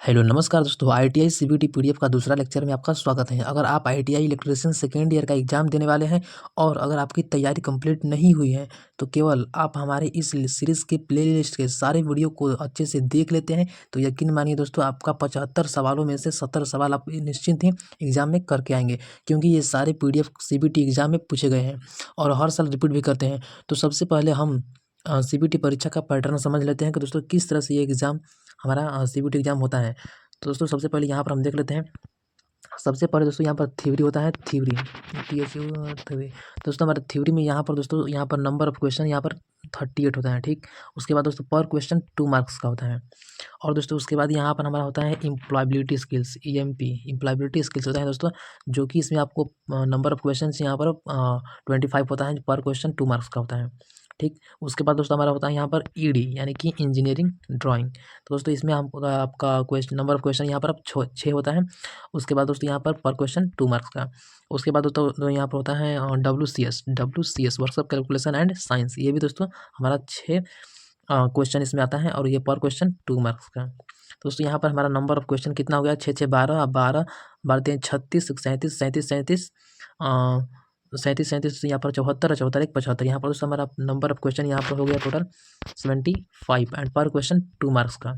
Hello नमस्कार दोस्तों, ITI CBT PDF का दूसरा लेक्चर में आपका स्वागत है। अगर आप आईटीआई इलेक्ट्रीशियन सेकेंड ईयर का एग्जाम देने वाले हैं और अगर आपकी तैयारी कंप्लीट नहीं हुई है तो केवल आप हमारे इस सीरीज़ के प्लेलिस्ट के सारे वीडियो को अच्छे से देख लेते हैं तो यकीन मानिए दोस्तों, आपका 75 सवालों में से 70 सवाल आप निश्चिंत ही एग्जाम में करके आएंगे, क्योंकि ये सारे पीडीएफ सीबीटी एग्जाम में पूछे गए हैं और हर साल रिपीट भी करते हैं। तो सबसे पहले हम सीबीटी परीक्षा का पैटर्न समझ लेते हैं कि दोस्तों किस तरह से ये एग्ज़ाम हमारा सीबीटी एग्जाम होता है। तो दोस्तों सबसे पहले यहाँ पर हम देख लेते हैं। सबसे पहले दोस्तों यहाँ पर थ्योरी होता है, थ्योरी थ्योरी। दोस्तों हमारे थ्योरी में यहाँ पर दोस्तों यहाँ पर नंबर ऑफ क्वेश्चन यहाँ पर 38 होता है, ठीक। उसके बाद दोस्तों पर क्वेश्चन 2 मार्क्स का होता है। और दोस्तों उसके बाद यहाँ पर हमारा होता है employability skills, EMP employability skills होता है दोस्तों, जो कि इसमें आपको नंबर ऑफ क्वेश्चन यहाँ पर 25 होता है, पर क्वेश्चन 2 मार्क्स का होता है, ठीक। उसके बाद दोस्तों हमारा होता है यहाँ पर ईडी यानी कि इंजीनियरिंग ड्राइंग। तो दोस्तों इसमें हम आपका क्वेश्चन नंबर ऑफ क्वेश्चन यहाँ पर अब 6 होता है। उसके बाद दोस्तों यहाँ पर क्वेश्चन 2 मार्क्स का। उसके बाद दोस्तों यहाँ पर होता है W C S workshop calculation and science. ये भी दोस्तों हमारा 6 क्वेश्चन इसमें आता है और ये पर क्वेश्चन 2 मार्क्स का। तो दोस्तों यहाँ पर हमारा नंबर ऑफ क्वेश्चन कितना हो गया, 6 6 12, अब 12 12 3 36, 37 37 37 37 37, यहाँ पर 74 74 1 75। यहाँ पर दोस्तों हमारा नंबर ऑफ क्वेश्चन यहाँ पर हो गया टोटल 75 एंड पर क्वेश्चन 2 मार्क्स का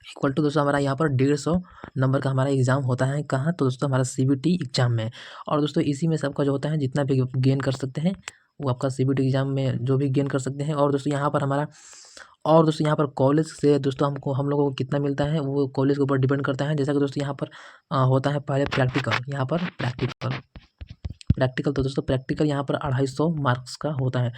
इक्वल टू दोस्तों हमारा यहाँ पर 150 नंबर का हमारा एग्जाम होता है। कहाँ? तो दोस्तों हमारा सीबीटी एग्जाम में। और दोस्तों इसी में सबका जो होता है जितना भी गेन कर सकते हैं वो आपका सीबीटी एग्जाम में जो भी गेन कर सकते हैं। और दोस्तों यहाँ पर हमारा कॉलेज से दोस्तों हम लोगों को कितना मिलता है वो कॉलेज के ऊपर डिपेंड करता है। जैसा कि दोस्तों यहाँ पर होता है पहले प्रैक्टिकल, यहाँ पर प्रैक्टिकल तो दोस्तों प्रैक्टिकल यहाँ पर 250 मार्क्स का होता है।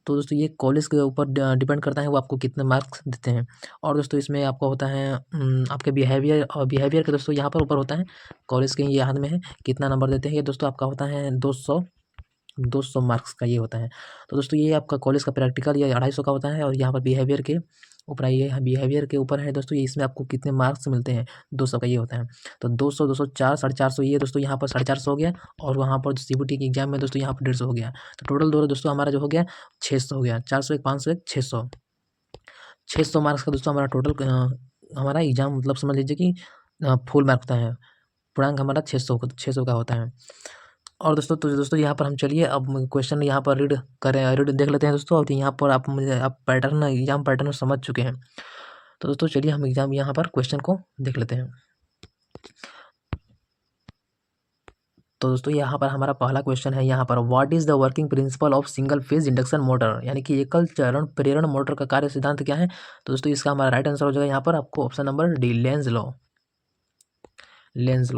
तो दोस्तों ये कॉलेज के ऊपर डिपेंड करता है वो आपको कितने मार्क्स देते हैं। और दोस्तों इसमें आपका होता है आपके बिहेवियर, और बिहेवियर का दोस्तों यहाँ पर ऊपर होता है कॉलेज के, ये याद में है कितना नंबर देते हैं। ये दोस्तों आपका होता है 200 मार्क्स का ये होता है। तो दोस्तों ये आपका कॉलेज का प्रैक्टिकल ये 250 का होता है। और यहाँ पर बिहेवियर के ऊपर, ये बिहेवियर के ऊपर है दोस्तों, ये इसमें आपको कितने मार्क्स मिलते हैं 200 का ये होता है। तो 200 204 450 ये दोस्तों यहाँ पर 450 हो गया। और वहाँ पर सीबीटी के एग्जाम में दोस्तों यहाँ पर 150 हो गया। तो टोटल दोस्तों हमारा जो हो गया 600 हो गया, 401 501 600 मार्क्स का दोस्तों हमारा टोटल हमारा एग्जाम, मतलब समझ लीजिए कि फुल मार्क होता है, पूर्णांक हमारा 600 का होता है। और दोस्तों यहाँ पर हम चलिए अब क्वेश्चन यहाँ पर रीड देख लेते हैं दोस्तों। और यहाँ पर आप पैटर्न, एग्जाम पैटर्न समझ चुके हैं। तो दोस्तों चलिए हम एग्जाम यहाँ पर क्वेश्चन को देख लेते हैं। तो दोस्तों यहाँ पर हमारा पहला क्वेश्चन है यहाँ पर, what is the working principle of single phase induction motor, यानी कि एकल चरण प्रेरण मोटर का कार्य सिद्धांत क्या है। तो दोस्तों इसका हमारा राइट आंसर हो जाएगा यहाँ पर आपको option number D, Lenz law.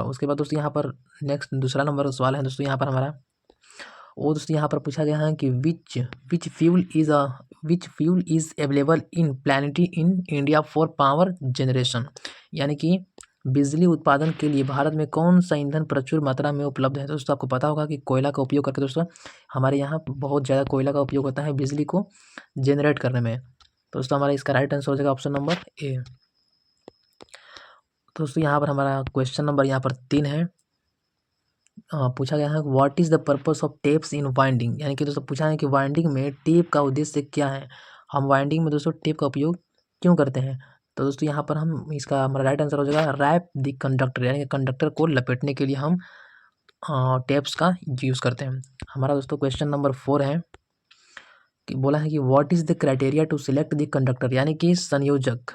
उसके बाद दोस्तों यहाँ पर नेक्स्ट दूसरा नंबर सवाल है दोस्तों यहाँ पर हमारा, वो दोस्तों यहाँ पर पूछा गया है कि which fuel is available in planetary in India for power generation, यानी कि बिजली उत्पादन के लिए भारत में कौन सा ईंधन प्रचुर मात्रा में उपलब्ध है। तो दोस्तों आपको पता होगा कि कोयला का उपयोग करके दोस्तों हमारे यहाँ बहुत ज़्यादा कोयला का उपयोग होता है बिजली को जनरेट करने में। तो दोस्तों हमारा इसका राइट आंसर हो जाएगा ऑप्शन नंबर ए। तो दोस्तों यहाँ पर हमारा क्वेश्चन नंबर यहाँ पर 3 है। पूछा गया है what is the purpose of tapes in winding, यानी कि दोस्तों पूछा है कि वाइंडिंग में टेप का उद्देश्य क्या है, हम वाइंडिंग में दोस्तों टेप का उपयोग क्यों करते हैं। तो दोस्तों यहाँ पर हम इसका हमारा राइट आंसर हो जाएगा रैप द कंडक्टर, यानी कि कंडक्टर को लपेटने के लिए हम टेप्स का यूज़ करते हैं। हमारा दोस्तों क्वेश्चन नंबर 4 है कि बोला है कि what is the criteria to select the conductor, यानी कि संयोजक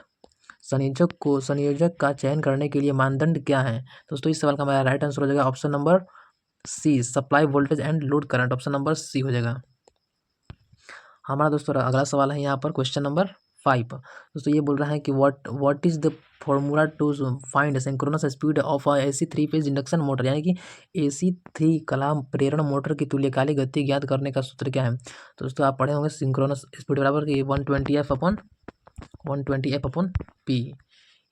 का चयन करने के लिए मानदंड क्या है। दोस्तों इस सवाल का हमारा राइट आंसर हो जाएगा option number C, supply voltage and load current, option number C हो जाएगा। हमारा दोस्तों अगला सवाल है यहाँ पर क्वेश्चन नंबर 5। दोस्तों ये बोल रहा है कि what is the formula to find synchronous speed of a AC 3 phase induction motor, यानी कि AC 3 कलाम प्रेरण मोटर की तुल्यकालिक गति ज्ञात करने का सूत्र क्या है। तो दोस्तों आप पढ़े होंगे सिंक्रोनस स्पीड बराबर कि 120F/P।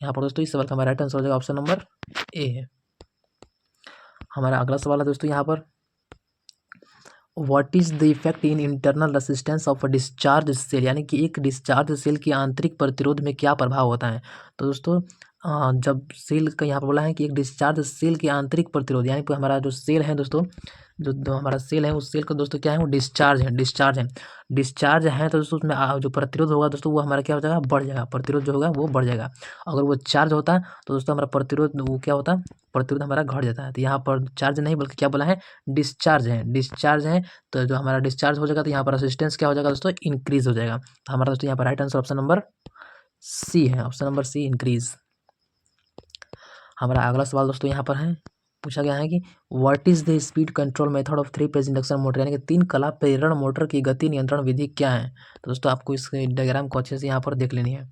यहाँ पर दोस्तों इस सवाल का हमारा राइट आंसर हो जाएगा ऑप्शन नंबर ए है। हमारा अगला सवाल है दोस्तों यहाँ पर, what is the effect in internal resistance of a discharge cell, यानी कि एक डिस्चार्ज सेल की आंतरिक प्रतिरोध में क्या प्रभाव होता है। तो दोस्तों जब सेल का यहाँ पर बोला है कि एक डिस्चार्ज सेल के आंतरिक प्रतिरोध, यानी कि हमारा जो सेल है दोस्तों, जो हमारा सेल है उस सेल का दोस्तों क्या है, वो डिस्चार्ज है, डिस्चार्ज है तो दोस्तों उसमें जो प्रतिरोध होगा दोस्तों वो हमारा क्या हो जाएगा, बढ़ जाएगा, प्रतिरोध जो होगा वो बढ़ जाएगा। अगर वो चार्ज होता है तो दोस्तों हमारा प्रतिरोध वो क्या होता है, प्रतिरोध हमारा घट जाता है। तो यहाँ पर चार्ज नहीं बल्कि क्या बोला है, डिस्चार्ज है। तो जो हमारा डिस्चार्ज हो जाएगा तो यहाँ पर रेजिस्टेंस क्या हो जाएगा दोस्तों, इंक्रीज हो जाएगा। तो हमारा दोस्तों यहाँ पर right answer option number C है, ऑप्शन नंबर सी, इंक्रीज। हमारा अगला सवाल दोस्तों यहाँ पर है, पूछा गया है कि what is the speed control method of 3 phase induction motor, यानी कि 3 कला प्रेरण मोटर की गति नियंत्रण विधि क्या है। तो दोस्तों आपको इस डायग्राम को अच्छे से यहाँ पर देख लेनी है।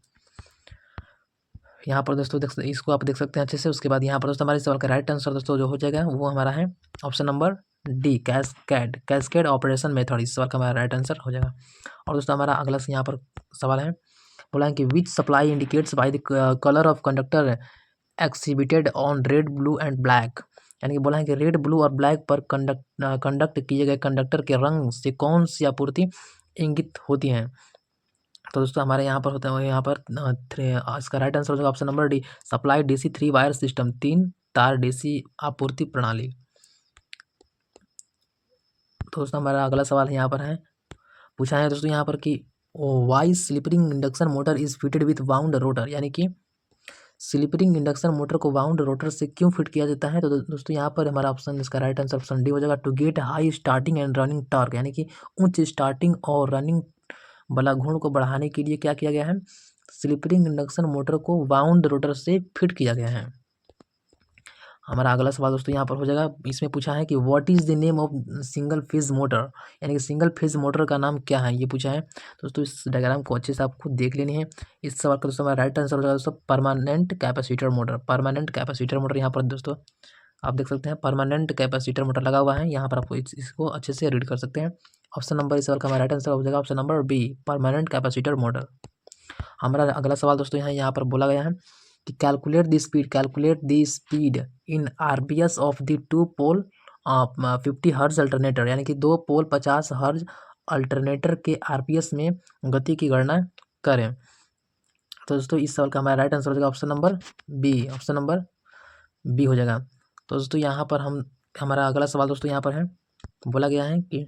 यहाँ पर दोस्तों इसको आप देख सकते हैं अच्छे से। उसके बाद यहाँ पर दोस्तों हमारे सवाल का राइट आंसर दोस्तों जो हो जाएगा वो हमारा है option number D, cascade operation method. इस सवाल का हमारा राइट आंसर हो जाएगा। और दोस्तों हमारा अगला से यहाँ पर सवाल है, बोला है कि which supply indicates by the colour of conductor exhibited on red, blue and black, यानी कि बोला है कि रेड, ब्लू और ब्लैक पर कंडक्ट किए गए कंडक्टर के रंग से कौन सी आपूर्ति इंगित होती है। तो दोस्तों हमारे यहाँ पर होता है यहाँ पर इसका राइट आंसर हो जाएगा option number D, supply DC 3 wire system, 3 तार डीसी आपूर्ति प्रणाली। तो दोस्तों हमारा अगला सवाल यहाँ पर है, पूछा है दोस्तों यहाँ पर कि why slip ring induction motor is fitted with wound rotor, यानी कि स्लिपरिंग इंडक्शन मोटर को वाउंड रोटर से क्यों फिट किया जाता है। तो दोस्तों यहाँ पर हमारा ऑप्शन, इसका राइट आंसर ऑप्शन डी हो जाएगा, to get high starting and running torque, यानी कि उच्च स्टार्टिंग और रनिंग बला गुण को बढ़ाने के लिए क्या किया गया है, स्लिपरिंग इंडक्शन मोटर को वाउंड रोटर से फिट किया गया है। हमारा अगला सवाल दोस्तों यहाँ पर हो जाएगा, इसमें पूछा है कि what is the name of single phase motor, यानी कि सिंगल फेज मोटर का नाम क्या है, ये पूछा है। दोस्तों इस डायग्राम को अच्छे से आपको देख लेनी है। इस सवाल का दोस्तों हमारा राइट आंसर हो जाएगा दोस्तों permanent capacitor motor. Permanent capacitor motor यहाँ पर दोस्तों आप देख सकते हैं परमानेंट कैपेसिटर मोटर लगा हुआ है, यहाँ पर आपको इसको अच्छे से रीड कर सकते हैं। ऑप्शन नंबर इस सवाल का हमारा राइट आंसर हो जाएगा option number B, permanent capacitor motor. हमारा अगला सवाल दोस्तों यहाँ पर बोला गया है कि calculate the speed in RPS of the 2 पोल 50 हर्ज अल्टरनेटर, यानी कि 2 पोल 50 हर्ज अल्टरनेटर के आरपीएस में गति की गणना करें। तो दोस्तों इस सवाल का हमारा राइट आंसर हो जाएगा option number B, option number B हो जाएगा। तो दोस्तों यहाँ पर हमारा अगला सवाल दोस्तों यहाँ पर है, बोला गया है कि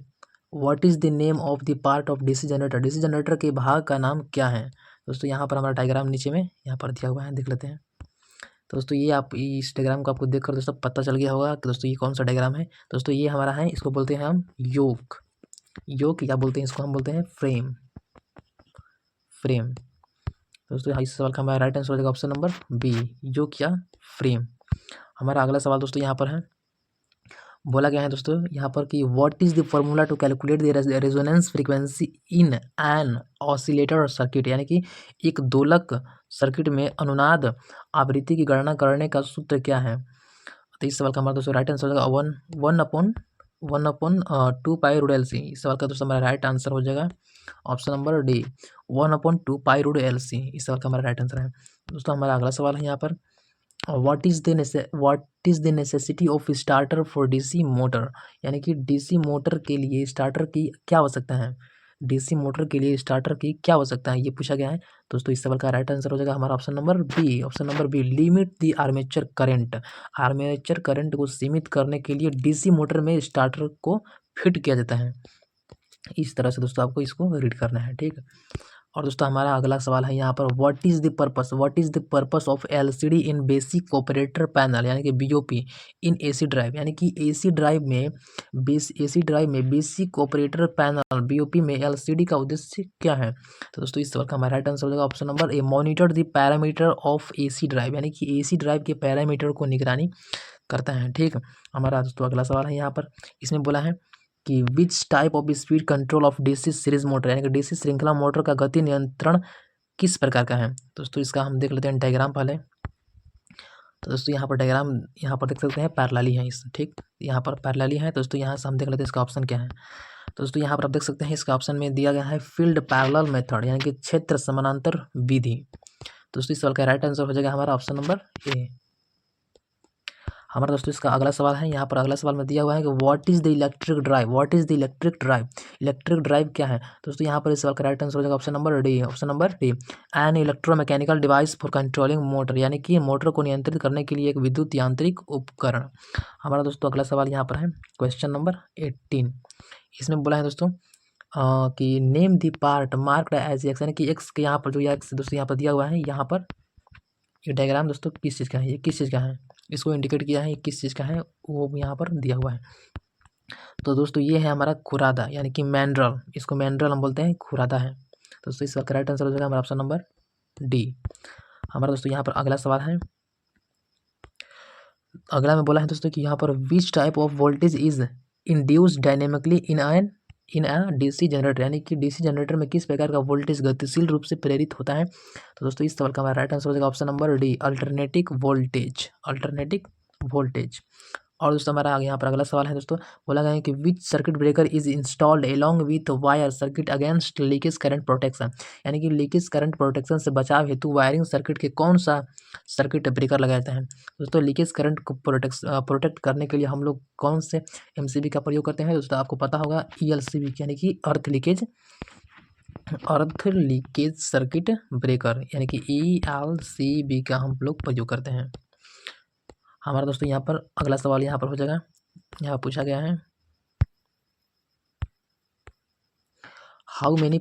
what is the name of the part of DC generator, DC generator के भाग का नाम क्या है। दोस्तों यहाँ पर हमारा डायग्राम नीचे में यहाँ पर दिया हुआ है, देख लेते हैं। तो दोस्तों ये आप इस डायग्राम को आपको देखकर दोस्तों पता चल गया होगा कि दोस्तों ये कौन सा डायग्राम है। दोस्तों ये हमारा है, इसको बोलते हैं हम योक क्या बोलते हैं, इसको हम बोलते हैं फ्रेम। दोस्तों इस सवाल का हमारा राइट आंसर हो जाएगा ऑप्शन नंबर बी, योक या फ्रेम। हमारा अगला सवाल दोस्तों यहाँ पर है, बोला गया है दोस्तों यहाँ पर कि what is the formula to calculate the resonance frequency in an oscillator circuit, यानी कि एक दोलक सर्किट में अनुनाद आवृत्ति की गणना करने का सूत्र क्या है। तो इस सवाल का हमारा दोस्तों राइट आंसर हो जाएगा one upon 2 pi root L C. इस सवाल का दोस्तों हमारा राइट आंसर हो जाएगा option number D, 1/2 pi root L C. इस सवाल का हमारा राइट आंसर है। दोस्तों हमारा अगला सवाल है यहाँ पर, what is the necessity of starter for DC motor, यानी कि डीसी मोटर के लिए स्टार्टर की क्या आवश्यकता है, डीसी मोटर के लिए स्टार्टर की क्या आवश्यकता है, ये पूछा गया है। दोस्तों इस सवाल का राइट आंसर हो जाएगा हमारा option number B, option number B, limit the armature current, armature current को सीमित करने के लिए डीसी मोटर में स्टार्टर को फिट किया जाता है। इस तरह से दोस्तों आपको इसको रीड करना है, ठीक है। और दोस्तों हमारा अगला सवाल है यहाँ पर, what is the purpose of LCD in basic operator panel, यानी कि बीओपी इन एसी ड्राइव, यानी कि एसी ड्राइव में बेसिक ऑपरेटर पैनल बीओपी में एलसीडी का उद्देश्य क्या है। तो दोस्तों इस सवाल का हमारा राइट आंसर हो जाएगा option number A, monitor the parameter of AC drive, यानी कि एसी ड्राइव के पैरामीटर को निगरानी करता है, ठीक। हमारा दोस्तों अगला सवाल है यहाँ पर, इसमें बोला है कि which type of speed control of DC series motor, यानी कि डीसी श्रृंखला मोटर का गति नियंत्रण किस प्रकार का है। दोस्तों इसका हम देख लेते हैं डायग्राम पहले। तो दोस्तों यहाँ पर डायग्राम यहाँ पर देख सकते हैं पैरेलली है इस, ठीक, यहाँ पर पैरेलली है। तो दोस्तों यहाँ से हम देख लेते हैं इसका ऑप्शन क्या है। तो दोस्तों यहाँ पर आप देख सकते हैं इसका ऑप्शन में दिया गया है फील्ड पैरेलल मेथड, यानी कि क्षेत्र समानांतर विधि। दोस्तों इस सवाल का राइट आंसर हो जाएगा हमारा ऑप्शन नंबर ए। हमारा दोस्तों इसका अगला सवाल है, यहाँ पर अगला सवाल में दिया हुआ है कि what is the electric drive, what is the electric drive, electric drive क्या है दोस्तों। यहाँ पर इस सवाल का राइट आंसर हो जाएगा option number D, option number D, an electromechanical device for controlling motor, यानी कि मोटर को नियंत्रित करने के लिए एक विद्युत यांत्रिक उपकरण। हमारा दोस्तों अगला सवाल यहाँ पर है क्वेश्चन नंबर 18। इसमें बोला है दोस्तों कि name the part marked as X, यानी कि एक्स के यहाँ पर जो एक्स दोस्तों यहाँ पर दिया हुआ है, यहाँ पर ये डायग्राम दोस्तों किस चीज़ का है, ये किस चीज़ का है, इसको इंडिकेट किया है, ये किस चीज़ का है वो यहाँ पर दिया हुआ है। तो दोस्तों ये है हमारा खुरादा, यानी कि मैंड्रल, इसको मैंड्रल हम बोलते हैं, खुरादा है। तो दोस्तों इसका करेक्ट आंसर हो जाएगा हमारा ऑप्शन नंबर डी। हमारा दोस्तों यहाँ पर अगला सवाल है, अगला में बोला है दोस्तों कि यहाँ पर which type of voltage is induced dynamically in a DC generator, यानी कि डीसी जनरेटर में किस प्रकार का वोल्टेज गतिशील रूप से प्रेरित होता है। तो दोस्तों इस सवाल का हमारा राइट आंसर हो जाएगा option number D, alternating voltage, alternating voltage. और दोस्तों हमारा यहाँ पर अगला सवाल है दोस्तों, बोला गया है कि विच circuit breaker is installed along with wire circuit against leakage current protection, यानी कि लीकेज करंट प्रोटेक्शन से बचाव हेतु वायरिंग सर्किट के कौन सा सर्किट ब्रेकर लगाया जाता है। दोस्तों लीकेज करंट को प्रोटेक्ट करने के लिए हम लोग कौन से एमसीबी का प्रयोग करते हैं दोस्तों, आपको पता होगा ईएलसीबी, यानी कि अर्थ लीकेज सर्किट ब्रेकर, यानी कि ईएलसीबी का हम लोग प्रयोग करते हैं। हमारा दोस्तों यहाँ पर अगला सवाल यहाँ पर हो जाएगा, यहाँ पूछा गया है how many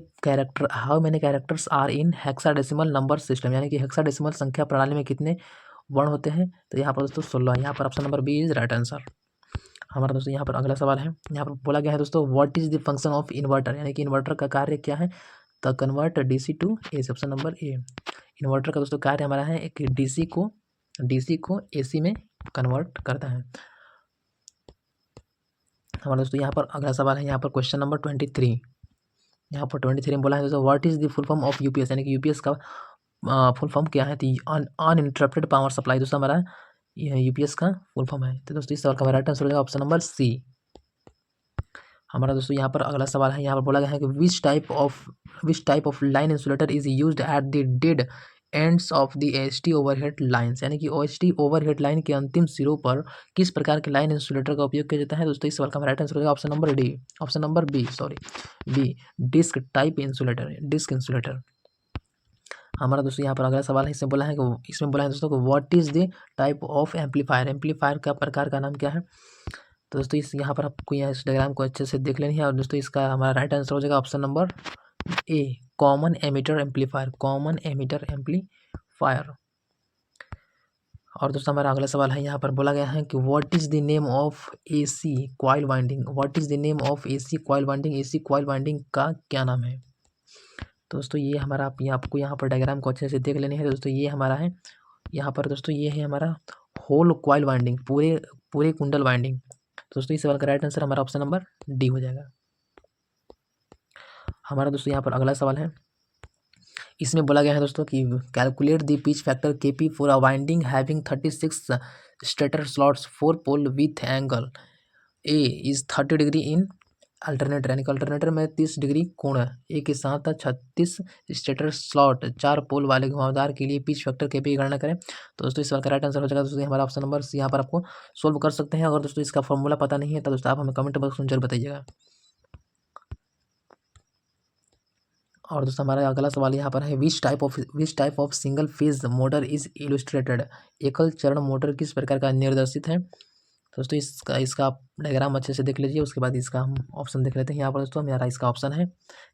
characters are in hexadecimal number system, यानी कि हेक्साडेसिमल संख्या प्रणाली में कितने वर्ण होते हैं। तो यहाँ पर दोस्तों 16, यहाँ पर option number B is right answer. हमारा दोस्तों यहाँ पर अगला सवाल है, यहाँ पर बोला गया है दोस्तों what is the function of inverter, यानी कि इन्वर्टर का कार्य क्या है। तो convert DC to AC, option number A. Inverter का दोस्तों कार्य हमारा है एक डीसी को एसी में कन्वर्ट करता है। हमारा दोस्तों यहाँ पर अगला सवाल है, यहाँ पर क्वेश्चन नंबर 23। यहाँ पर 23 में बोला है दोस्तों what is the full form of UPS, यानी कि यूपीएस का फुल फॉर्म क्या है। तो अनइंटरप्टेड पावर सप्लाई दोस्तों हमारा यूपीएस का फुल फॉर्म है। तो दोस्तों इस सवाल का राइट आंसर हो जाएगा ऑप्शन नंबर सी। हमारा दोस्तों यहाँ पर अगला सवाल है, यहाँ पर बोला गया है कि which type of line insulator is used at the dead ends of the HT overhead lines, यानी कि ओएचटी ओवरहेड लाइन के अंतिम सिरों पर किस प्रकार के लाइन इंसुलेटर का उपयोग किया जाता है। दोस्तों इस सवाल का राइट आंसर हो जाएगा option number D, option number B, sorry B, disc type insulator, disc insulator. हमारा दोस्तों यहाँ पर अगला सवाल है, इसमें बोला है दोस्तों को what is the type of amplifier, amplifier का प्रकार का नाम क्या है। तो दोस्तों इस यहाँ पर आपको यहाँ इस डायग्राम को अच्छे से देख लेनी है। और दोस्तों इसका हमारा राइट आंसर हो जाएगा ऑप्शन नंबर ए, common ammeter amplifier, common ammeter amplifier. और दोस्तों हमारा अगला सवाल है, यहाँ पर बोला गया है कि what is the name of AC coil winding, what is the name of AC coil winding, AC coil winding का क्या नाम है। तो दोस्तों ये हमारा आपको यहाँ पर डायग्राम को अच्छे से देख लेनी है। तो दोस्तों ये हमारा है, यहाँ पर दोस्तों ये है हमारा होल कॉइल वाइंडिंग, पूरे कुंडल वाइंडिंग। तो दोस्तों इस सवाल का राइट आंसर हमारा ऑप्शन नंबर डी हो जाएगा। हमारा दोस्तों यहाँ पर अगला सवाल है, इसमें बोला गया है दोस्तों कि calculate the pitch factor KP for a winding having 36 stator slots 4 pole with angle A is 30 degree in alternator, यानी कि अल्टरनेटर में 30 डिग्री कोण है, ए के साथ 36 स्टेटर स्लॉट 4 पोल वाले घुमावदार के लिए पिच फैक्टर केपी की गणना करें। तो दोस्तों इस सवाल का राइट आंसर हो जाएगा दोस्तों हमारा ऑप्शन नंबर सी। यहाँ पर आपको सोल्व कर सकते हैं। अगर दोस्तों इसका फॉर्मूला पता नहीं है तो दोस्तों आप हमें कमेंट बॉक्स में जरूर बताइएगा। और दोस्तों हमारा अगला सवाल यहाँ पर है which type of single phase motor is illustrated, एकल चरण मोटर किस प्रकार का निर्देशित है। दोस्तों इसका आप डायग्राम अच्छे से देख लीजिए, उसके बाद इसका हम ऑप्शन देख लेते हैं। यहाँ पर दोस्तों हमारा इसका ऑप्शन है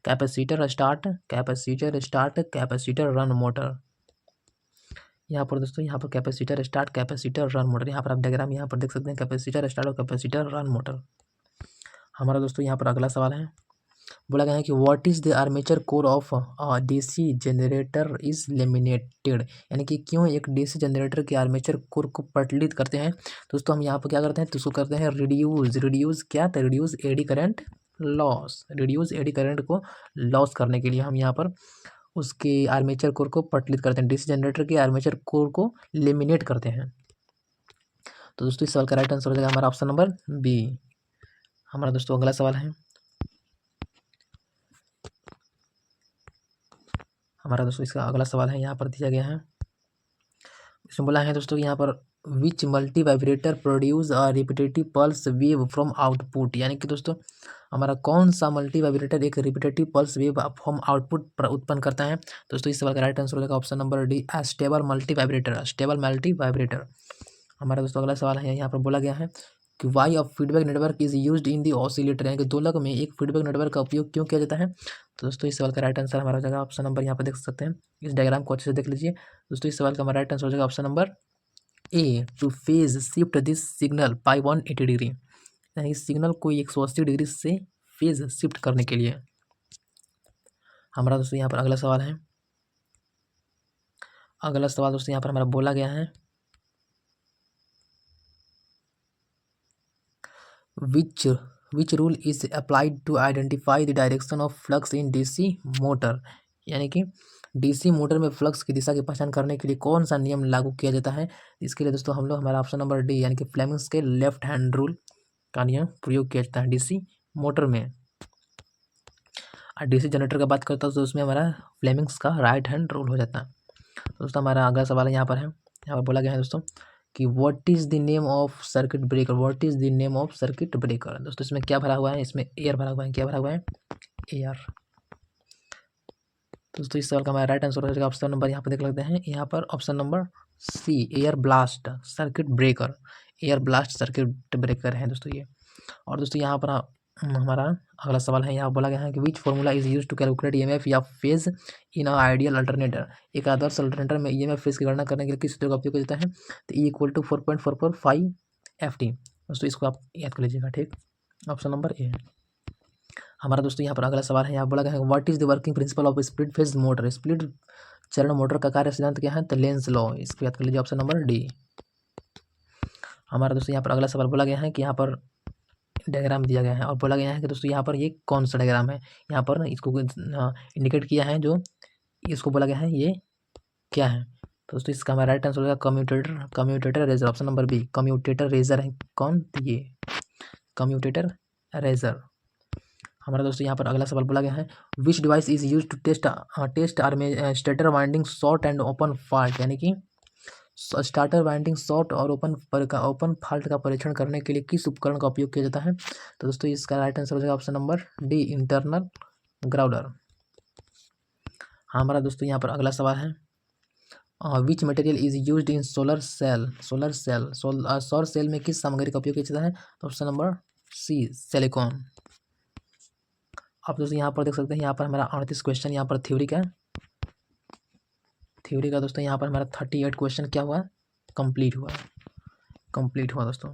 capacitor start, capacitor run motor. यहाँ पर दोस्तों यहाँ पर capacitor start, capacitor run motor, यहाँ पर आप डायग्राम यहाँ पर देख सकते हैं कैपेसिटर स्टार्ट और कैपेसिटर रन मोटर। हमारा दोस्तों यहाँ पर अगला सवाल है, बोला गया है कि what is the armature core of DC generator is laminated, यानी कि क्यों एक डीसी जनरेटर के आर्मेचर कोर को पटलित करते हैं। दोस्तों हम यहाँ पर क्या करते हैं तो उसको करते हैं reduce eddy current loss, reduce eddy current को लॉस करने के लिए हम यहाँ पर उसके आर्मेचर कोर को पटलित करते हैं, डीसी जनरेटर के आर्मेचर कोर को लेमिनेट करते हैं। तो दोस्तों इस सवाल का राइट आंसर हो जाएगा हमारा ऑप्शन नंबर बी। हमारा दोस्तों अगला सवाल है, हमारा दोस्तों इसका अगला सवाल है यहाँ पर दिया गया है, इसमें बोला है दोस्तों यहाँ पर which multivibrator produce a repetitive pulse wave from output, यानी कि दोस्तों हमारा कौन सा मल्टी वाइब्रेटर एक repetitive pulse wave from output उत्पन्न करता है। दोस्तों इस सवाल का राइट आंसर हो जाएगा option number D, stable multi vibrator, stable multi vibrator. हमारा दोस्तों अगला सवाल है, यहाँ पर बोला गया है कि why of feedback network is used in the oscillator, यानी कि दोलक में एक फीडबैक नेटवर्क का उपयोग क्यों किया जाता है। तो दोस्तों इस सवाल का राइट आंसर हमारा हो जाएगा ऑप्शन नंबर, यहाँ पर देख सकते हैं इस डायग्राम को अच्छे से देख लीजिए। दोस्तों इस सवाल का हमारा राइट आंसर हो जाएगा option number A, two phase shift this signal by 180 degree, यानी सिग्नल को 180 डिग्री से फेज शिफ्ट करने के लिए। हमारा दोस्तों यहाँ पर अगला सवाल है, अगला सवाल दोस्तों यहाँ पर हमारा बोला गया है which rule is applied to identify the direction of flux in DC motor, यानी कि डीसी मोटर में फ्लक्स की दिशा की पहचान करने के लिए कौन सा नियम लागू किया जाता है। इसके लिए दोस्तों हम लोग हमारा ऑप्शन नंबर डी, यानी कि फ्लेमिंग्स के लेफ्ट हैंड रूल का नियम प्रयोग किया जाता है डीसी मोटर में। और डीसी जनरेटर का बात करता हूँ तो उसमें हमारा फ्लेमिंग्स का राइट हैंड रूल हो जाता है। दोस्तों हमारा अगला सवाल यहाँ पर है, यहाँ पर बोला गया है दोस्तों कि what is the name of circuit breaker, what is the name of circuit breaker. दोस्तों इसमें क्या भरा हुआ है, इसमें एयर भरा हुआ है, क्या भरा हुआ है, एयर। दोस्तों इस सवाल का हमारा राइट आंसर हो जाएगा ऑप्शन नंबर, यहाँ पर देख लेते हैं, यहाँ पर option number C, air blast circuit breaker, air blast circuit breaker है दोस्तों ये। और दोस्तों यहाँ पर हमारा अगला सवाल है, यहाँ बोला गया है कि which formula is use to calculate EMF या phase in a ideal alternator, एक आदर्श अल्टरनेटर में ईएमएफ फेज की गणना करने के लिए किस सूत्र का उपयोग किया जाता है। तो ई इक्वल टू 4.445 FT। दोस्तों इसको आप याद कर लीजिएगा, ठीक, ऑप्शन नंबर ए। हमारा दोस्तों यहाँ पर अगला सवाल है, यहाँ बोला गया है what is the working principle of split phase motor, split चरण मोटर का कार्य सिद्धांत क्या है, तो लेंस लॉ, इसको याद कर लीजिए ऑप्शन नंबर डी। हमारा दोस्तों यहाँ पर अगला सवाल बोला गया है कि यहाँ पर डायग्राम दिया गया है और बोला गया है कि दोस्तों यहाँ पर ये कौन सा डायग्राम है, यहाँ पर इसको इंडिकेट किया है, जो इसको बोला गया है ये क्या है। तो दोस्तों इसका हमारा राइट आंसर होगा commutator, commutator riser, option number B, commutator riser है कौन, ये कम्यूटेटर रेजर। हमारा दोस्तों यहाँ पर अगला सवाल बोला गया है which device is use to test stator winding short and open fault, यानी कि स्टार्टर वाइंडिंग शॉर्ट और ओपन फॉल्ट का परीक्षण करने के लिए किस उपकरण का उपयोग किया जाता है। तो दोस्तों इसका राइट आंसर हो जाएगा option number D, internal grounder. हमारा दोस्तों यहाँ पर अगला सवाल है which material is used in solar cell, सौर सेल में किस सामग्री का उपयोग किया जाता है। तो ऑप्शन नंबर सी, सिलिकॉन। आप दोस्तों यहाँ पर देख सकते हैं, यहाँ पर हमारा 38 क्वेश्चन यहाँ पर थ्योरी का दोस्तों यहाँ पर हमारा 38 क्वेश्चन क्या हुआ, कंप्लीट हुआ दोस्तों।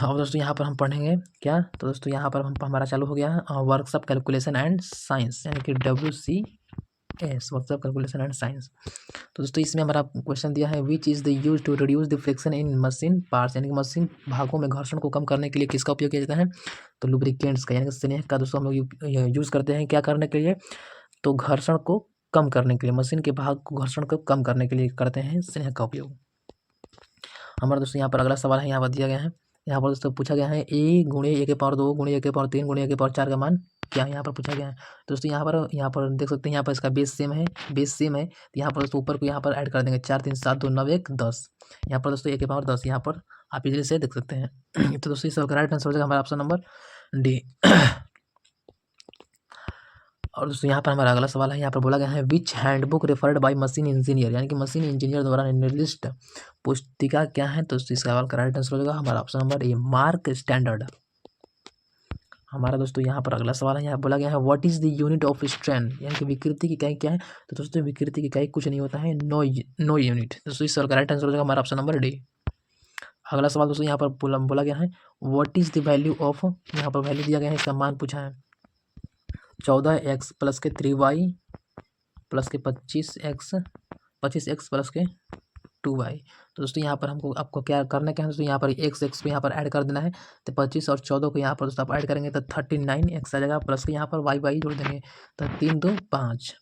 अब दोस्तों यहाँ पर हम पढ़ेंगे क्या, तो दोस्तों यहाँ पर हमारा चालू हो गया है वर्कशॉप कैलकुलेशन एंड साइंस, यानी कि WCS, workshop calculation and science. तो दोस्तों इसमें हमारा क्वेश्चन दिया है which is the use to reduce the friction in machine parts, यानी कि मशीन भागों में घर्षण को कम करने के लिए किसका उपयोग किया जाता है। तो लुब्रिकेंट्स का, यानी कि स्नेह का दोस्तों हम लोग यूज़ करते हैं क्या करने के लिए, तो घर्षण को कम करने के लिए, मशीन के भाग को घर्षण को कम करने के लिए करते हैं स्नेह का उपयोग। हमारा दोस्तों यहाँ पर अगला सवाल है, यहाँ पर दिया गया है, यहाँ पर दोस्तों पूछा गया है a गुणे a के पावर 2 गुणे a के पावर 3 गुणे a के पावर 4 का मान क्या, यहाँ पर पूछा गया है। दोस्तों यहाँ पर देख सकते हैं, यहाँ पर इसका बेस सेम है, तो यहाँ पर दोस्तों ऊपर को यहाँ पर ऐड कर देंगे 4 3 7 2 9 1 10, यहाँ पर दोस्तों a के पावर 10, यहाँ पर आप इजली से देख सकते हैं। तो दोस्तों इस राइट आंसर हो जाएगा हमारा ऑप्शन नंबर डी। और दोस्तों यहाँ पर हमारा अगला सवाल है, यहाँ पर बोला गया है which handbook referred by machine engineer, यानी कि मशीन इंजीनियर द्वारा निर्दिष्ट पुस्तिका क्या है। तो इस सवाल का राइट आंसर हो जाएगा हमारा ऑप्शन नंबर ए, मार्क स्टैंडर्ड। हमारा दोस्तों यहाँ पर अगला सवाल है, यहाँ बोला गया है what is the unit of strain, यानी कि विकृति की इकाई क्या है। तो दोस्तों विकृति की इकाई कुछ नहीं होता है, नो यूनिट। दोस्तों इस सवाल का राइट आंसर हो जाएगा हमारा ऑप्शन नंबर डी। अगला सवाल दोस्तों यहाँ पर बोला गया है what is the value of, यहाँ पर वैल्यू दिया गया है, इसका मान पूछा है 14x प्लस के 3y प्लस के 25x प्लस के 2y। तो दोस्तों यहाँ पर आपको क्या करना क्या है दोस्तों, यहाँ पर x को यहाँ पर ऐड कर देना है, तो 25 और 14 को यहाँ पर दोस्तों आप ऐड करेंगे तो 39x आ जाएगा, प्लस के यहाँ पर y जोड़ देंगे तो 3 2 5,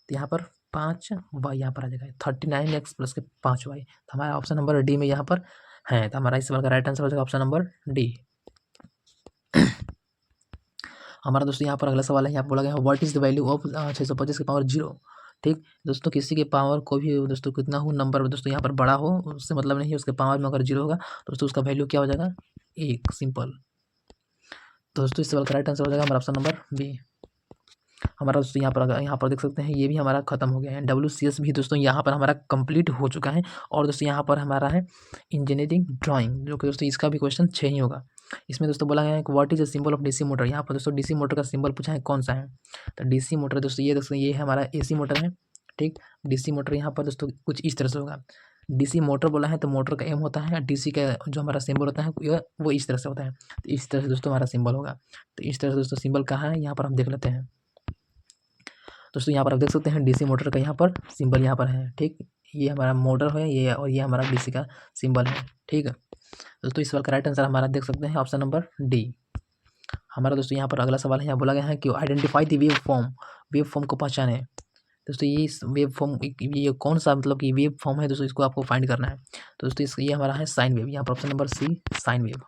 तो यहाँ पर 5y यहाँ पर आ जाएगा 39x प्लस के 5y। तो हमारा ऑप्शन नंबर डी में यहाँ पर है, तो हमारा इस सवाल का राइट आंसर हो जाएगा ऑप्शन नंबर डी। हमारा दोस्तों यहाँ पर अगला सवाल है, यहाँ बोला गया है what is the value of 625 के पावर 0, ठीक दोस्तों, किसी के पावर को भी दोस्तों कितना हो नंबर दोस्तों यहाँ पर बड़ा हो उससे मतलब नहीं है, उसके पावर में अगर 0 होगा दोस्तों उसका वैल्यू क्या हो जाएगा 1, सिंपल। तो दोस्तों इस सवाल का राइट आंसर हो जाएगा हमारा ऑप्शन नंबर बी। हमारा दोस्तों यहाँ पर देख सकते हैं ये भी हमारा खत्म हो गया है। WCS भी दोस्तों यहाँ पर हमारा कंप्लीट हो चुका है। और दोस्तों यहाँ पर हमारा है इंजीनियरिंग ड्राइंग, जो कि दोस्तों इसका भी क्वेश्चन 6 ही होगा। इसमें दोस्तों बोला गया है कि what is the symbol of DC motor. यहाँ पर दोस्तों DC मोटर का सिंबल पूछा है कौन सा है, तो DC मोटर दोस्तों ये है हमारा AC मोटर है। ठीक, DC मोटर यहाँ पर दोस्तों कुछ इस तरह से होगा। DC मोटर बोला है तो मोटर का M होता है, DC का जो हमारा सिंबल होता है वो इस तरह से होता है। तो इस तरह से दोस्तों हमारा सिंबल होगा। तो इस तरह से दोस्तों सिंबल कहाँ है यहाँ पर हम देख लेते हैं। दोस्तों यहाँ पर आप देख सकते हैं DC मोटर का यहाँ पर सिंबल यहाँ पर है। ठीक, ये हमारा मोटर है ये, और ये हमारा DC का सिंबल है। ठीक है दोस्तों, इस सवाल का राइट आंसर हमारा देख सकते हैं ऑप्शन नंबर डी। हमारा दोस्तों यहाँ पर अगला सवाल है, यहाँ बोला गया है कि आइडेंटिफाई द वेव फॉर्म को पहचाने। दोस्तों ये वेव फॉर्म ये कौन सा मतलब कि वेव फॉर्म है दोस्तों, इसको आपको फाइंड करना है। तो दोस्तों ये हमारा है साइन वेव, यहाँ पर option number C sine wave.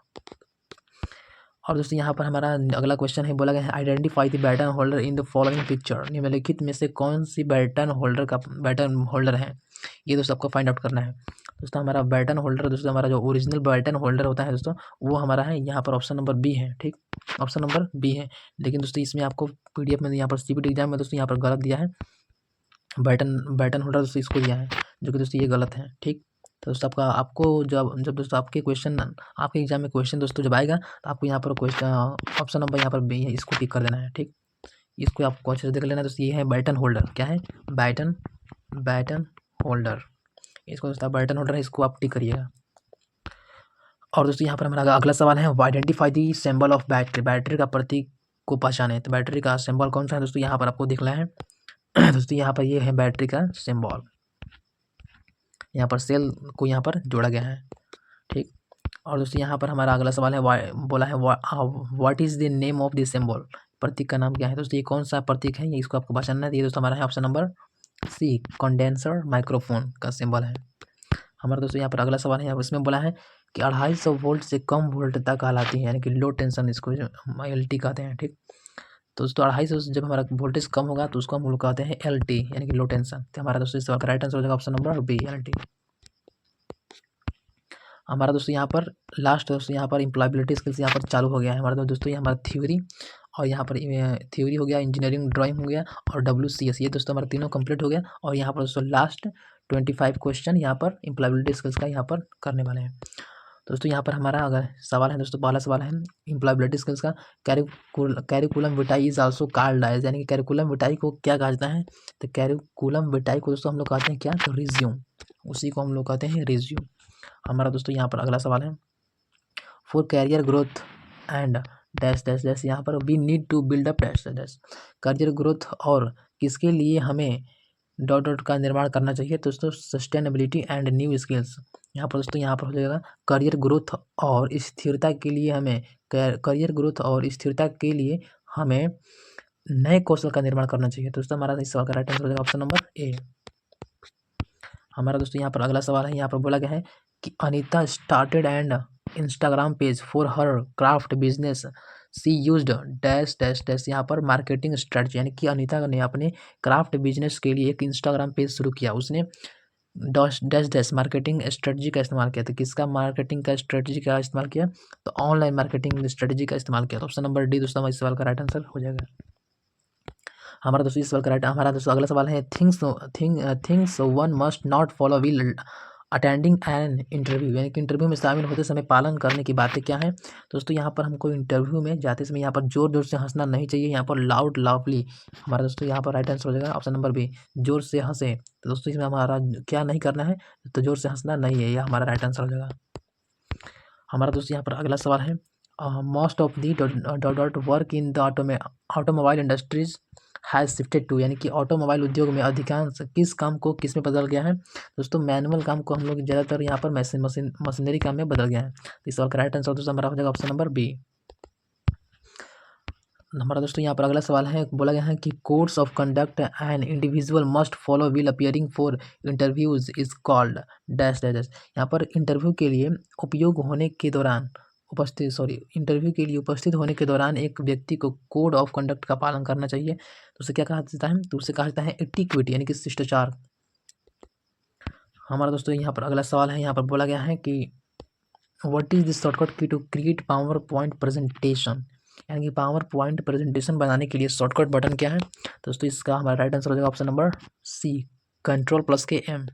और दोस्तों यहाँ पर हमारा अगला क्वेश्चन है, बोला गया है identify the batten holder in the following picture. निम्नलिखित में से कौन सी बैटन होल्डर है, ये दोस्तों आपको फाइंड आउट करना है। दोस्तों हमारा बैटन होल्डर दोस्तों हमारा जो ओरिजिनल बैटन होल्डर होता है दोस्तों वो हमारा है यहाँ पर ऑप्शन नंबर बी है। ठीक, ऑप्शन नंबर बी है। लेकिन दोस्तों इसमें आपको PDF में यहाँ पर CBT एग्जाम में दोस्तों यहाँ पर गलत दिया है, बैटन होल्डर दोस्तों इसको दिया है, जो कि दोस्तों ये गलत है। ठीक, तो दोस्तों आपको जब दोस्तों आपके क्वेश्चन आपके एग्जाम में क्वेश्चन दोस्तों जब आएगा तो आपको यहाँ पर क्वेश्चन ऑप्शन नंबर यहाँ पर बी है, इसको टिक कर देना है। ठीक, इसको आपको अच्छे से देख लेना है दोस्तों, ये है बैटन होल्डर। क्या है बैटन होल्डर, इसको दोस्तों बैटन होल्डर है, इसको आप टिक करिएगा। और दोस्तों यहाँ पर हमारा अगला सवाल है identify the symbol of battery. Battery का प्रतीक को पहचाने। तो बैटरी का सिंबल कौन सा है दोस्तों, यहाँ पर आपको दिखना है दोस्तों यहाँ पर ये है बैटरी का सिंबल, यहाँ पर सेल को यहाँ पर जोड़ा गया है। ठीक, और दोस्तों यहाँ पर हमारा अगला सवाल है बोला है what is the name of this symbol. प्रतीक का नाम क्या है दोस्तों, ये कौन सा प्रतीक है, ये इसको आपको पहचानना है। ये दोस्तों हमारा है option number C condenser microphone का सिंबल है। हमारा दोस्तों यहाँ पर अगला सवाल है, इसमें बोला है कि 250 वोल्ट से कम वोल्टता कहलाती है, यानी कि लो टेंशन, इसको LT कहते हैं। ठीक, तो दोस्तों 250 से जब हमारा वोल्टेज कम होगा तो उसको हम लोग कहते हैं LT, यानी कि लो टेंशन। तो हमारा दोस्तों इस सवाल का राइट आंसर हो जाएगा ऑप्शन नंबर बी LT। हमारा दोस्तों यहाँ पर लास्ट दोस्तों यहाँ पर इम्प्लॉयबिलिटी स्किल्स यहाँ पर चालू हो गया है हमारा दोस्तों। ये हमारा थ्योरी और यहाँ पर थ्योरी हो गया, इंजीनियरिंग ड्राइंग हो गया और WCS, ये दोस्तों हमारा तीनों कंप्लीट हो गया। और यहाँ पर दोस्तों लास्ट 25 क्वेश्चन यहाँ पर इम्प्लॉयबिलिटी स्किल्स का यहाँ पर करने वाले हैं। दोस्तों यहाँ पर हमारा अगर सवाल है दोस्तों, पहला सवाल है इम्प्लॉयबिलिटी स्किल्स का, curriculum vitae is also called as, यानी कि कैरिकुलम विटाई को क्या कहा जाता है। तो कैरिकुलम विटाई को दोस्तों हम लोग कहते हैं क्या, तो रिज्यूम, उसी को हम लोग कहते हैं रिज्यूम। हमारा दोस्तों यहाँ पर अगला सवाल है for career growth and dash dash dash, यहाँ पर we need to build up dash dash. Career ग्रोथ और किसके लिए हमें डॉट डॉट का निर्माण करना चाहिए, तो दोस्तों सस्टेनेबिलिटी एंड न्यू स्किल्स। यहाँ पर दोस्तों यहाँ पर हो जाएगा करियर ग्रोथ और स्थिरता के लिए हमें, करियर ग्रोथ और स्थिरता के लिए हमें नए कौशल का निर्माण करना चाहिए। तो दोस्तों हमारा इस सवाल का राइट आंसर हो जाएगा ऑप्शन नंबर ए। हमारा दोस्तों यहाँ पर अगला सवाल है, यहाँ पर बोला गया है कि Anita started and Instagram page for her craft business, she used dash dash dash, यहाँ पर मार्केटिंग स्ट्रेटजी, यानी कि अनीता ने अपने क्राफ्ट बिजनेस के लिए एक इंस्टाग्राम पेज शुरू किया, उसने dash dash dash marketing strategy का इस्तेमाल किया। तो किसका मार्केटिंग का स्ट्रेटजी का इस्तेमाल किया, तो ऑनलाइन मार्केटिंग स्ट्रेटजी का इस्तेमाल किया। तो ऑप्शन नंबर डी दोस्तों इस सवाल का राइट आंसर हो जाएगा। हमारा दोस्तों इस सवाल का राइट, हमारा दोस्तों अगला सवाल है things one must not follow wheel attending an interview, यानी कि इंटरव्यू में शामिल होते समय पालन करने की बातें क्या हैं। दोस्तों यहाँ पर हमको इंटरव्यू में जाते समय यहाँ पर जोर जोर से हंसना नहीं चाहिए, यहाँ पर लाउड लाउडली। हमारा दोस्तों यहाँ पर राइट आंसर हो जाएगा ऑप्शन नंबर बी जोर से हंसे। तो दोस्तों इसमें हमारा क्या नहीं करना है, तो जोर से हंसना नहीं है, यह हमारा राइट आंसर हो जाएगा। हमारा दोस्तों यहाँ पर अगला सवाल है most of the dot work in the automobile industries has shifted to, यानी कि ऑटोमोबाइल उद्योग में अधिकांश किस काम को किस में बदल गया है। दोस्तों मैनुअल काम को हम लोग ज़्यादातर यहाँ पर मशीनरी काम में बदल गया है। तो इस सवाल का राइट आंसर दोस्तों हमारा हो जाएगा ऑप्शन नंबर बी। हमारा दोस्तों यहाँ पर अगला सवाल है, बोला गया है कि codes of conduct an individual must follow wheel appearing for interviews is called dash dash dash. यहाँ पर इंटरव्यू के लिए उपयोग होने के दौरान इंटरव्यू के लिए उपस्थित होने के दौरान एक व्यक्ति को कोड ऑफ कंडक्ट का पालन करना चाहिए। तो उसे क्या कहा जाता है? तो उसे कहा जाता है एटिक्विटी यानी कि शिष्टाचार। हमारा दोस्तों यहाँ पर अगला सवाल है, यहाँ पर बोला गया है कि what is the shortcut key to create PowerPoint presentation, यानी कि पावर पॉइंट प्रेजेंटेशन बनाने के लिए शॉर्टकट बटन क्या है? दोस्तों इसका हमारा राइट आंसर हो जाएगा ऑप्शन नंबर सी, Ctrl+K M।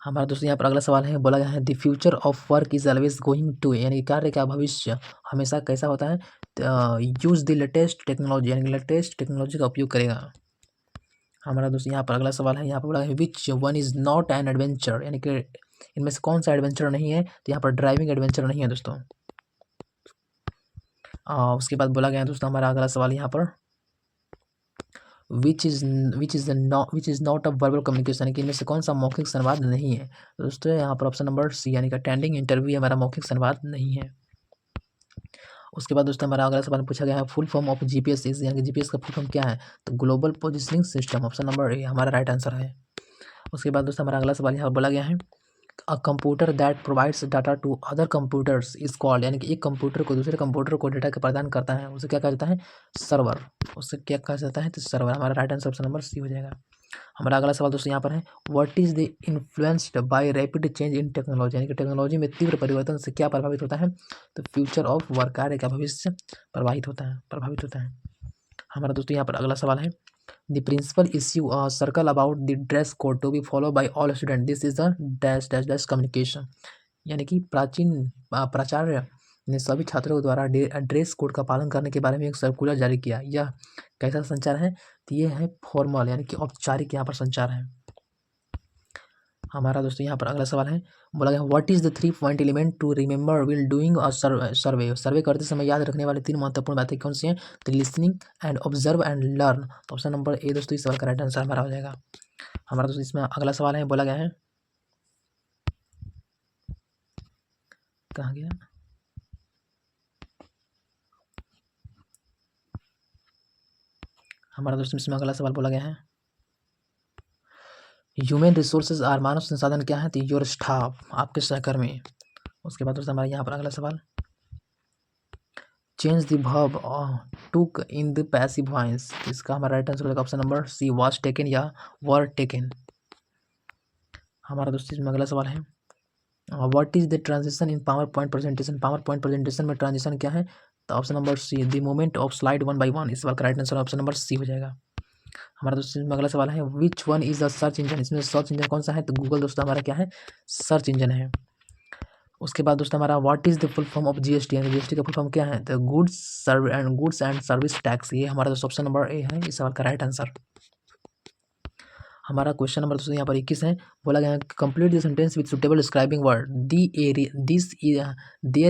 हमारा दोस्तों यहाँ पर अगला सवाल है, बोला गया है the future of work is always going to, यानी कि कार्य का भविष्य हमेशा कैसा होता है? यूज द लेटेस्ट टेक्नोलॉजी, यानी कि लेटेस्ट टेक्नोलॉजी का उपयोग करेगा। हमारा दोस्तों यहाँ पर अगला सवाल है, यहाँ पर बोला है which one is not an adventure, यानी कि इनमें से कौन सा एडवेंचर नहीं है? तो यहाँ पर ड्राइविंग एडवेंचर नहीं है दोस्तों। उसके बाद बोला गया है दोस्तों हमारा अगला सवाल यहाँ पर which is not a verbal communication, यानी कि इनमें से कौन सा मौखिक संवाद नहीं है? तो दोस्तों यहाँ पर ऑप्शन नंबर सी, यानी कि अटेंडिंग इंटरव्यू हमारा मौखिक संवाद नहीं है। उसके बाद दोस्तों हमारा अगला सवाल पूछा गया है full form of GPS is, यानी कि जीपीएस का फुल फॉर्म क्या है? तो global positioning system, option number ए हमारा राइट आंसर है। उसके बाद दोस्तों हमारा अगला सवाल यहाँ पर बोला गया है a computer that provides data to other computers is called, यानी कि एक कंप्यूटर को दूसरे कंप्यूटर को डाटा के प्रदान करता है, उसे क्या कहा जाता है? सर्वर। उसे क्या कहा जाता है? तो सर्वर। हमारा right answer option number C हो जाएगा। हमारा अगला सवाल दोस्तों यहाँ पर है what is the influenced by rapid change in technology, यानी कि टेक्नोलॉजी में तीव्र परिवर्तन से क्या प्रभावित होता है? तो फ्यूचर ऑफ वर्क, कार्य का भविष्य प्रभावित होता है। हमारा दोस्तों यहाँ पर अगला सवाल है the principal issue circle about the dress code to be follow by all student, this is the dash dash dash communication, यानी कि प्राचार्य ने सभी छात्रों द्वारा ड्रेस कोड का पालन करने के बारे में एक सर्कुलर जारी किया। यह कैसा संचार है? तो ये है फॉर्मल, यानी कि औपचारिक यहाँ पर संचार है। हमारा दोस्तों यहाँ पर अगला सवाल है, बोला गया what is the 3 point element to remember will doing a survey करते समय याद रखने वाले 3 महत्वपूर्ण बातें कौन सी हैं? तो listening and observe and learn, option number ए दोस्तों इस सवाल का राइट आंसर हमारा हो जाएगा। हमारा दोस्तों इसमें अगला सवाल है, बोला गया है कहाँ गया? हमारा दोस्तों इसमें अगला सवाल बोला गया है ह्यूमन रिसोर्सेज आर, मानव संसाधन क्या है? तो योर स्टाफ, आपके सहकर्मी। उसके बाद दोस्तों हमारा यहाँ पर अगला सवाल change the verb took in the passive voice, इसका हमारा राइट आंसर होगा option number C was taken या वर टेकन। हमारा दोस्तों इसमें अगला सवाल है what is the transition in PowerPoint presentation, PowerPoint presentation में ट्रांजिशन क्या है? तो option number C the movement of slide 1 by 1, इस सवाल का right answer option number C हो जाएगा। हमारा दोस्तों इसमें अगला सवाल है which one is the search engine, इसमें सर्च इंजन कौन सा है? तो गूगल दोस्तों हमारा क्या है? सर्च इंजन है। उसके बाद दोस्तों हमारा what is the full form of GST, यानी जीएसटी का फुल फॉर्म क्या है? तो गुड्स एंड सर्विस टैक्स, ये हमारा दोस्तों ऑप्शन नंबर ए है इस सवाल का राइट आंसर। हमारा क्वेश्चन नंबर दोस्तों यहाँ पर 21 है, बोला गया है complete the sentence with suitable describing word there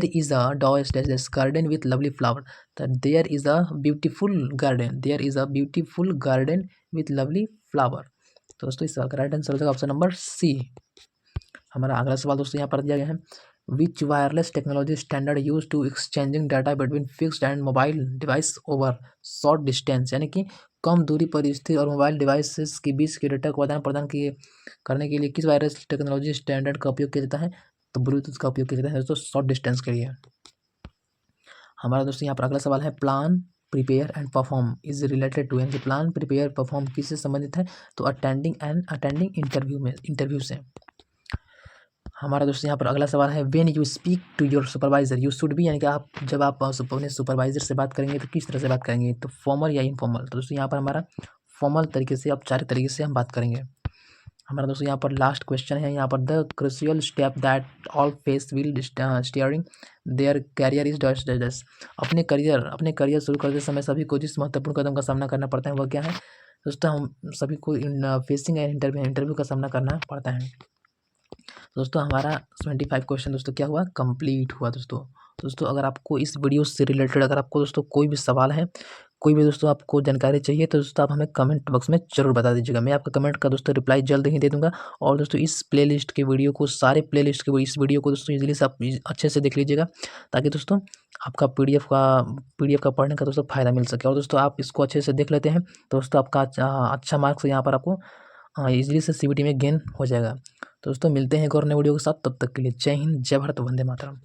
is a dash garden with lovely flower, there is a beautiful garden with lovely flower. तो दोस्तों इस सवाल का राइट आंसर हो जाएगा ऑप्शन नंबर सी। हमारा अगला सवाल दोस्तों यहाँ पर दिया गया है which wireless technology standard use to exchanging data between fixed and mobile device over short distance, यानी कि कम दूरी पर स्थित और मोबाइल डिवाइसेस के बीच के डाटा को आदान प्रदान करने के लिए किस वायरलेस टेक्नोलॉजी स्टैंडर्ड का उपयोग किया जाता है? तो ब्लूटूथ का उपयोग किया जाता है दोस्तों शॉर्ट डिस्टेंस के लिए। हमारा दोस्तों यहाँ पर अगला सवाल है plan prepare and perform is related to, यानी कि प्लान प्रिपेयर परफॉर्म किससे संबंधित है? तो अटेंडिंग इंटरव्यू से। हमारा दोस्तों यहाँ पर अगला सवाल है when you speak to your supervisor you should be, यानी कि आप जब आप अपने सुपरवाइजर से बात करेंगे तो किस तरह से बात करेंगे? तो फॉर्मल या इनफॉर्मल? तो दोस्तों यहाँ पर हमारा फॉर्मल तरीके से, औपचारिक तरीके से हम बात करेंगे। हमारा दोस्तों यहाँ पर लास्ट क्वेश्चन है, यहाँ पर the crucial step that all face will steering their career is dash dash dash, अपने करियर शुरू करते समय सभी को जिस महत्वपूर्ण कदम का सामना करना पड़ता है वह क्या है? दोस्तों हम सभी को फेसिंग एंड इंटरव्यू का सामना करना पड़ता है। दोस्तों हमारा 25 क्वेश्चन दोस्तों क्या हुआ? कंप्लीट हुआ दोस्तों अगर आपको इस वीडियो से रिलेटेड अगर आपको दोस्तों कोई भी सवाल है, कोई भी दोस्तों आपको जानकारी चाहिए तो दोस्तों आप हमें कमेंट बॉक्स में ज़रूर बता दीजिएगा, मैं आपका कमेंट का दोस्तों रिप्लाई जल्द ही दे दूंगा। और दोस्तों इस प्लेलिस्ट के वीडियो को इस वीडियो को दोस्तों इजीली से आप अच्छे से देख लीजिएगा ताकि दोस्तों आपका पीडीएफ का पढ़ने का दोस्तों फ़ायदा मिल सके। और दोस्तों आप इसको अच्छे से देख लेते हैं तो दोस्तों आपका अच्छा मार्क्स यहाँ पर आपको ईज़िली से सीबीटी में गेन हो जाएगा। तो दोस्तों मिलते हैं एक और नए वीडियो के साथ, तब तक के लिए जय हिंद, जय भारत, वंदे मातरम।